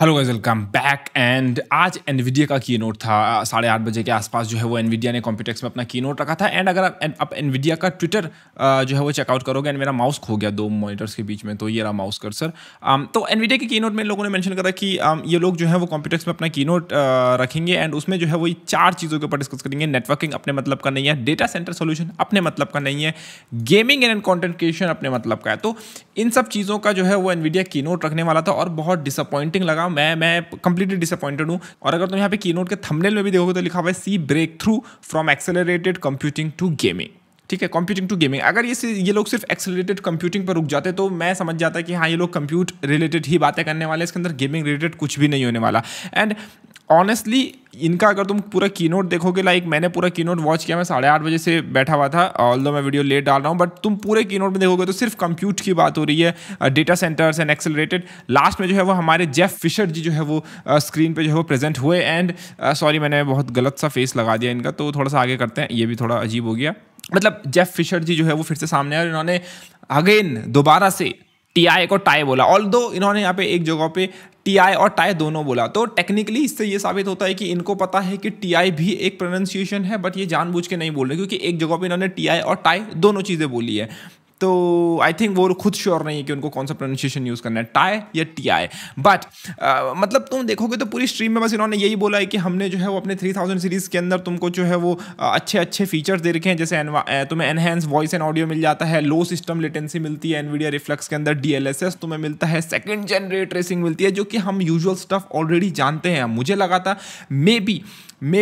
Hello guys, welcome back. And आज Nvidia का keynote था 8:30 बजे के आसपास। जो है वो एनवीडिया ने कॉम्प्यूटेक्स में अपना कीनोट रखा था। एंड अगर आप एनवीडिया का ट्विटर जो है वो चेकआउट करोगे, एंड मेरा माउस खो गया दो मॉनिटर्स के बीच में, तो ये रहा माउस कर्सर। तो एनवीडिया के कीनोट में लोगों ने मेंशन करा कि ये लोग जो है वो कॉम्प्यूटेक्स में अपना कीनोट रखेंगे। एंड उसमें जो है वो 4 चीज़ों के ऊपर डिस्कस करेंगे। नेटवर्किंग अपने मतलब का नहीं है, डेटा सेंटर सोल्यूशन अपने मतलब का नहीं है, गेमिंग एंड कंटेंट क्रिएशन अपने मतलब का है। तो इन सब चीज़ों का जो है वो एनवीडिया कीनोट रखने वाला था और बहुत डिसअपॉइंटिंग लगा। मैं कंप्लीटली डिसअपॉइंटेड हूँ। और अगर तुम यहाँ पे कीनोट के थंबनेल में भी देखोगे तो लिखा हुआ है सी breakthrough from accelerated computing to gaming. ठीक है, कंप्यूटिंग टू गेमिंग। अगर ये लोग सिर्फ एक्सेलरेटेड कंप्यूटिंग पर रुक जाते तो मैं समझ जाता कि हाँ, ये लोग कंप्यूट रिलेटेड ही बातें करने वाले, इसके अंदर गेमिंग रिलेटेड कुछ भी नहीं होने वाला। एंड ऑनेस्टली इनका अगर तुम पूरा कीनोट देखोगे, लाइक मैंने पूरा कीनोट वॉच किया, मैं 8:30 बजे से बैठा हुआ था, ऑल्दो मैं वीडियो लेट डाल रहा हूँ, बट तुम पूरे कीनोट में देखोगे तो सिर्फ कंप्यूट की बात हो रही है, data centres and accelerated. Last में जो है वो हमारे जेफ फिशर जी जो है वो स्क्रीन पे जो है वो प्रेजेंट हुए। एंड सॉरी, मैंने बहुत गलत सा फेस लगा दिया इनका, तो थोड़ा सा आगे करते हैं, ये भी थोड़ा अजीब हो गया। मतलब जेफ फिशर जी जो है वो फिर से सामने आए और इन्होंने अगेन दोबारा से टीआई को टाई बोला। ऑल्दो इन्होंने यहाँ पे एक जगह पे टीआई और टाई दोनों बोला, तो टेक्निकली इससे ये साबित होता है कि इनको पता है कि टीआई भी एक प्रोनाउंसिएशन है, बट ये जानबूझ के नहीं बोल रहे, क्योंकि एक जगह पे इन्होंने टीआई और टाई दोनों चीज़ें बोली है। तो आई थिंक वो खुद श्योर नहीं है कि उनको कौन सा प्रोनाउंसिएशन यूज़ करना है, टाई या टीआई। बट मतलब तुम देखोगे तो पूरी स्ट्रीम में बस इन्होंने यही बोला है कि हमने जो है वो अपने 3000 सीरीज़ के अंदर तुमको जो है वो अच्छे अच्छे फीचर्स दे रखे हैं, जैसे तुम्हें एनहेंस वॉइस एंड ऑडियो मिल जाता है, लो सिस्टम लेटेंसी मिलती है एनवीडिया रिफ्लेक्स के अंदर, DLSS तुम्हें मिलता है, सेकंड जेन रे ट्रेसिंग मिलती है, जो कि हम यूजुअल स्टफ ऑलरेडी जानते हैं। मुझे लगा था मे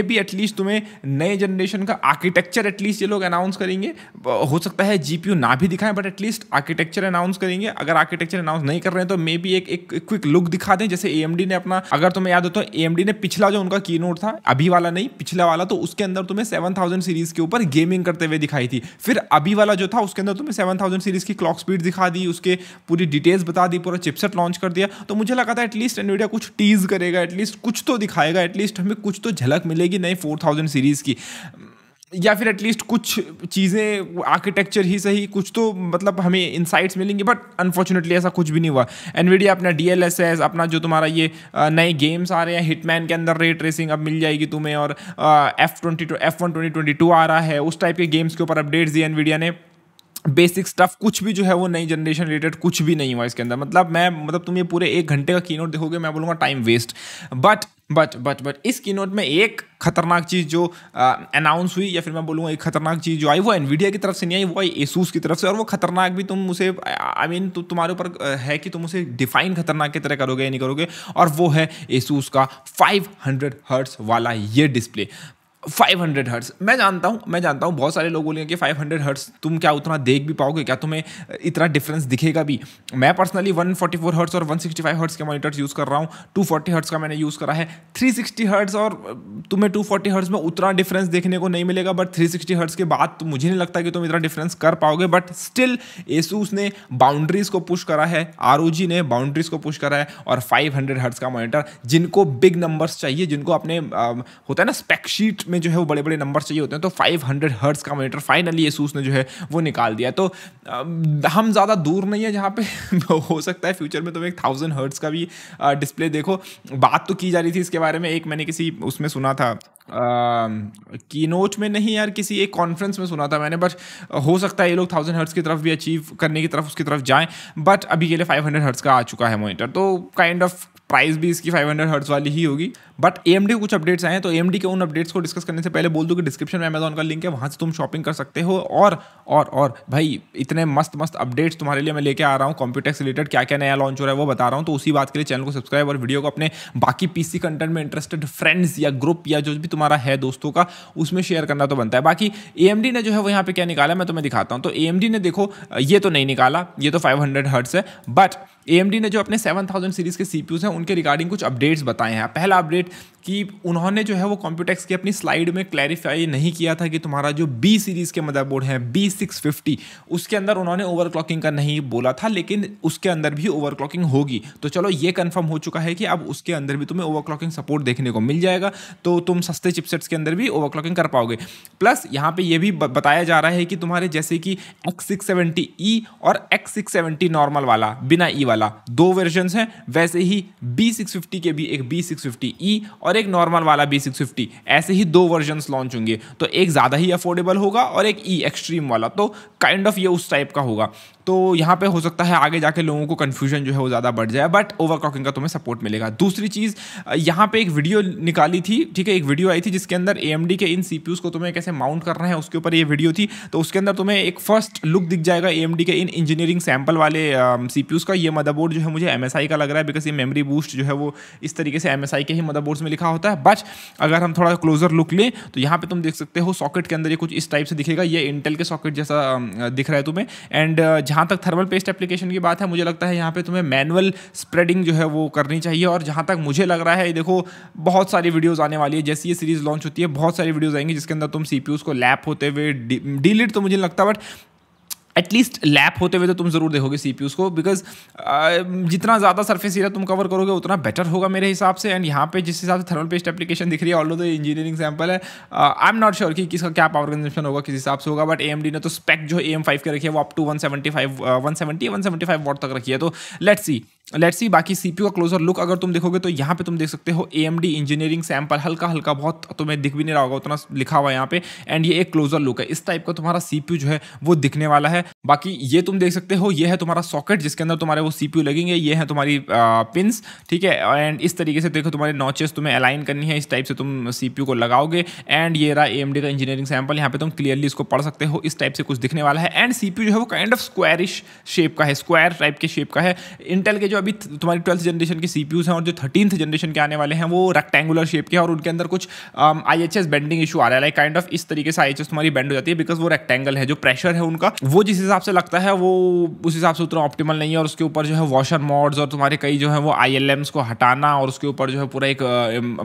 बी एटलीस्ट तुम्हें नए जनरेशन का आर्किटेक्चर एटलीस्ट ये लोग अनाउंस करेंगे। हो सकता है GPU ना भी दिखाएं, बट एटलीस्ट आर्किटेक्चर अनाउंस करेंगे। अगर आर्किटेक्चर अनाउंस नहीं कर रहे हैं तो मे बी एक क्विक लुक दिखा दें, जैसे AMD ने अपना, अगर तुम्हें याद हो तो AMD ने पिछला जो उनका कीनोट था, अभी वाला नहीं पिछला वाला, तो उसके अंदर तुम्हें 7000 सीरीज के ऊपर गेमिंग करते हुए दिखाई थी। फिर अभी वाला जो था उसके अंदर तुम्हें 7000 सीरीज की क्लॉक स्पीड दिखा दी, उसके पूरी डिटेल्स बता दी, पूरा चिपसेट लॉन्च कर दिया। तो मुझे लगा था एटलीस्ट एनवीडिया कुछ टीज करेगा, एटलीस्ट कुछ तो दिखाएगा, एटलीस्ट हमें कुछ तो झलक मिलेगी नई 4000 सीरीज की, या फिर एटलीस्ट कुछ चीज़ें आर्किटेक्चर ही सही, कुछ तो मतलब हमें इनसाइट्स मिलेंगे। बट अनफॉर्चुनेटली ऐसा कुछ भी नहीं हुआ। एनवीडिया अपना DLSS, अपना जो तुम्हारा ये नए गेम्स आ रहे हैं, हिटमैन के अंदर रे ट्रेसिंग अब मिल जाएगी तुम्हें, और F1 2022 आ रहा है, उस टाइप के गेम्स के ऊपर अपडेट्स दिए एनवीडिया ने। बेसिक स्टफ कुछ भी जो है वो नई जनरेशन रिलेटेड कुछ भी नहीं हुआ इसके अंदर। मतलब तुम ये पूरे 1 घंटे का कीनोट देखोगे, मैं बोलूँगा टाइम वेस्ट। बट इस कीनोट में एक खतरनाक चीज़ जो अनाउंस हुई, या फिर मैं बोलूँगा एक खतरनाक चीज़ जो आई, वो एनवीडिया की तरफ से नहीं आई, वो आई ASUS की तरफ से। और वो खतरनाक भी तुम उसे तुम्हारे ऊपर है कि तुम उसे डिफाइन खतरनाक की तरह करोगे या नहीं करोगे। और वो है ASUS का 500 हर्ट्ज वाला ये डिस्प्ले। 500 हर्ट्ज, मैं जानता हूँ बहुत सारे लोग बोलेंगे कि 500 हर्ट्ज तुम क्या उतना देख भी पाओगे क्या, तुम्हें इतना डिफरेंस दिखेगा भी। मैं पर्सनली 144 हर्ट्ज और 165 हर्ट्ज के मॉनिटर्स यूज़ कर रहा हूँ, 240 हर्ट्ज का मैंने यूज़ करा है, 360 हर्ट्ज, और तुम्हें 240 हर्ट्ज में उतना डिफरेंस देखने को नहीं मिलेगा। बट 360 हर्ट्ज के बाद तो मुझे नहीं लगता कि तुम इतना डिफरेंस कर पाओगे। बट स्टिल ASUS ने बाउंड्रीज को पुश करा है, ROG ने बाउंड्रीज को पुश करा है, और 500 हर्ट्ज का मॉनिटर, जिनको बिग नंबर्स चाहिए, जिनको अपने होता है ना स्पेक शीट में जो है वो बड़े बड़े नंबर चाहिए होते हैं, तो 500 हर्ट्ज का मॉनिटर फाइनली ASUS ने जो है वो निकाल दिया। तो हम ज़्यादा दूर नहीं है जहाँ पे हो सकता है फ्यूचर में तुम एक 1000 हर्ट्ज का भी डिस्प्ले देखो। बात तो की जा रही थी इसके बारे में, एक मैंने किसी उसमें सुना था, कीनोट में नहीं यार, किसी एक कॉन्फ्रेंस में सुना था मैंने। बट हो सकता है ये लोग 1000 हर्ट्ज की तरफ भी अचीव करने की तरफ उसकी तरफ जाएं। बट अभी के लिए 500 हर्ट्ज का आ चुका है मॉनिटर, तो काइंड ऑफ प्राइस भी इसकी 500 हर्ट्ज वाली ही होगी। बट AMD के कुछ अपडेट्स आए हैं, तो AMD के उन अपडेट्स को डिस्कस करने से पहले बोल दूं कि डिस्क्रिप्शन में Amazon का लिंक है, वहाँ से तुम शॉपिंग कर सकते हो। और भाई इतने मस्त अपडेट्स तुम्हारे लिए मैं लेके आ रहा हूँ कॉम्प्यूटेक्स रिलेटेड, क्या क्या नया लॉन्च हो रहा है वो बता रहा हूँ। तो उसी बात के लिए चैनल को सब्सक्राइब और वीडियो को अपने बाकी PC कंटेंट में इंटरेस्टेड फ्रेंड्स या ग्रुप या जो भी तुम्हारा है दोस्तों का, उसमें शेयर करना तो बनता है। बाकी AMD ने जो है वो यहाँ पे क्या निकाला मैं तुम्हें दिखाता हूँ। तो AMD ने देखो, ये तो नहीं निकाला, ये तो 500 हर्ट्ज है, बट AMD ने जो अपने 7000 सीरीज के CPUs हैं उनके रिगार्डिंग कुछ अपडेट्स बताए हैं। पहला अपडेट कि उन्होंने जो है वो कॉम्प्यूटेक्स की अपनी स्लाइड में क्लैरिफाई नहीं किया था कि तुम्हारा जो B सीरीज़ के मदरबोर्ड है B650, उसके अंदर उन्होंने ओवरक्लॉकिंग का नहीं बोला था, लेकिन उसके अंदर भी ओवरक्लॉकिंग होगी। तो चलो ये कंफर्म हो चुका है कि अब उसके अंदर भी तुम्हें ओवरक्लॉकिंग सपोर्ट देखने को मिल जाएगा, तो तुम सस्ते चिपसेट्स के अंदर भी ओवरक्लॉकिंग कर पाओगे। प्लस यहाँ पे ये भी बताया जा रहा है कि तुम्हारे जैसे कि X670E और X670 नॉर्मल वाला बिना E वाला 2 वर्जन्स हैं, वैसे ही B650 के भी एक B650E और एक नॉर्मल वाला B650, ऐसे ही 2 वर्जन्स लॉन्च होंगे। तो एक ज़्यादा ही अफोर्डेबल होगा और एक E एक्सट्रीम वाला, तो काइंड ऑफ ये उस टाइप का होगा। तो यहाँ पे हो सकता है आगे जाके लोगों को कन्फ्यूजन जो है वो ज़्यादा बढ़ जाए, बट ओवरक्लॉकिंग का तुम्हें सपोर्ट मिलेगा। दूसरी चीज़, यहाँ पे एक वीडियो निकाली थी, ठीक है, एक वीडियो आई थी जिसके अंदर AMD के इन CPUs को तुम्हें कैसे माउंट करना है उसके ऊपर ये वीडियो थी। तो उसके अंदर तुम्हें एक फर्स्ट लुक दिख जाएगा AMD के इन इंजीनियरिंग सैंपल वाले CPUs का। ये मदरबोर्ड जो है मुझे MSI का लग रहा है, बिकॉज ये मेमोरी बूस्ट जो है वो इस तरीके से MSI के ही मदरबोर्ड्स में लिखा होता है। बट अगर हम थोड़ा क्लोजर लुक लें तो यहाँ पे तुम देख सकते हो सॉकेट के अंदर ये कुछ इस टाइप से दिखेगा, ये इंटेल के सॉकेट जैसा दिख रहा है तुम्हें। एंड जहाँ तक थर्मल पेस्ट एप्लीकेशन की बात है, मुझे लगता है यहाँ पे तुम्हें मैनुअल स्प्रेडिंग जो है वो करनी चाहिए। और जहाँ तक मुझे लग रहा है, देखो बहुत सारी वीडियोस आने वाली है, जैसे ये सीरीज लॉन्च होती है बहुत सारी वीडियोस आएंगी जिसके अंदर तुम CPUs को लैप होते हुए, डिलीट तो मुझे लगता है बट एटलीस्ट लैप होते हुए तो तुम जरूर देखोगे CPUs को, बिकॉज जितना ज़्यादा सरफेस एरिया तुम कवर करोगे उतना बेटर होगा मेरे हिसाब से। एंड यहाँ पे जिस हिसाब से थर्मल पेस्ट एप्लीकेशन दिख रही है, ऑल्दो तो इंजीनियरिंग सैंपल है, आई एम नॉट श्योर कि किसका क्या पावर कंजम्पशन होगा, किस हिसाब से होगा। बट AMD ने तो स्पेक जो AM5 के रखी है वो अप टू 175 वॉट तक रखी है। तो लेट्स सी बाकी CPU का क्लोजर लुक अगर तुम देखोगे तो यहाँ पे तुम देख सकते हो AMD इंजीनियरिंग सैंपल, हल्का हल्का बहुत तुम्हें दिख भी नहीं रहा होगा उतना लिखा हुआ है यहाँ पे। एंड ये एक क्लोजर लुक है, इस टाइप का तुम्हारा CPU जो है वो दिखने वाला है। बाकी ये तुम देख सकते हो, ये है तुम्हारा सॉकेट जिसके अंदर तुम्हारे वो CPU लगेंगे, ये है तुम्हारी पिंस, ठीक है। एंड इस तरीके से देखो तुम्हारे नॉचेस तुम्हें अलाइन करनी है, इस टाइप से तुम CPU को लगाओगे। एंड ये रहा AMD का इंजीनियरिंग सैंपल, यहाँ पे तुम क्लियरली इसको पढ़ सकते हो, इस टाइप से कुछ दिखने वाला है। एंड CPU जो है वो काइंड ऑफ स्क्वायरिश शेप का है, स्क्वायर टाइप के शेप का है। इंटेल के जो अभी तुम्हारी 12th जनरेशन के CPUs हैं और जो 13th जनरेशन के आने वाले हैं वो रेक्टेंगुलर शेप के हैं, और उनके अंदर कुछ IHS बेंडिंग इशू आ रहा है, लाइक काइंड ऑफ इस तरीके से IHS तुम्हारी बेंड हो जाती है, बिकॉज वो रेक्टेंगल है। जो प्रेशर है उनका वो जिस हिसाब से लगता है वो उस हिसाब से उतना ऑप्टिमल नहीं है। और उसके ऊपर जो है वॉशर मॉड्स और तुम्हारे कई जो है वो ILMs को हटाना, और उसके ऊपर जो है पूरा एक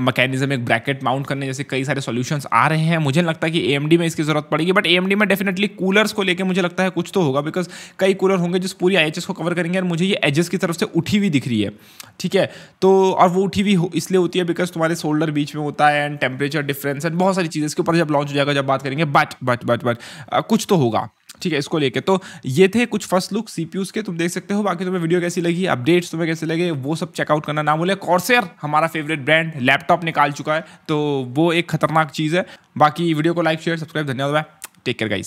मैकेनिज्म, एक ब्रैकेट माउंट करने जैसे कई सारे सॉल्यूशंस आ रहे हैं। मुझे लगता है कि AMD में इसकी जरूरत पड़ेगी, बट AMD में डेफिनेटली कूलर्स को लेकर मुझे लगता है कुछ तो होगा, बिकॉज कई कूलर होंगे जिस पूरी IHS को कवर करेंगे। और मुझे ये एजेस की तरफ से उठी हुई दिख रही है, ठीक है। तो और वो उठी हुई इसलिए होती है बिकॉज तुम्हारे शोल्डर बीच में होता है, एंड टेम्परेचर डिफरेंस एंड बहुत सारी चीज़ें इसके ऊपर जब लॉन्च हो जाएगा जब बात करेंगे। बट कुछ तो होगा, ठीक है, इसको लेके। तो ये थे कुछ फर्स्ट लुक CPUs के, तुम देख सकते हो। बाकी तुम्हें वीडियो कैसी लगी, अपडेट्स तुम्हें कैसे लगे, वो सब चेकआउट करना ना भूले। कॉर्सेर हमारा फेवरेट ब्रांड लैपटॉप निकाल चुका है, तो वो एक खतरनाक चीज़ है। बाकी वीडियो को लाइक शेयर सब्सक्राइब, धन्यवाद, टेक केयर गाइस।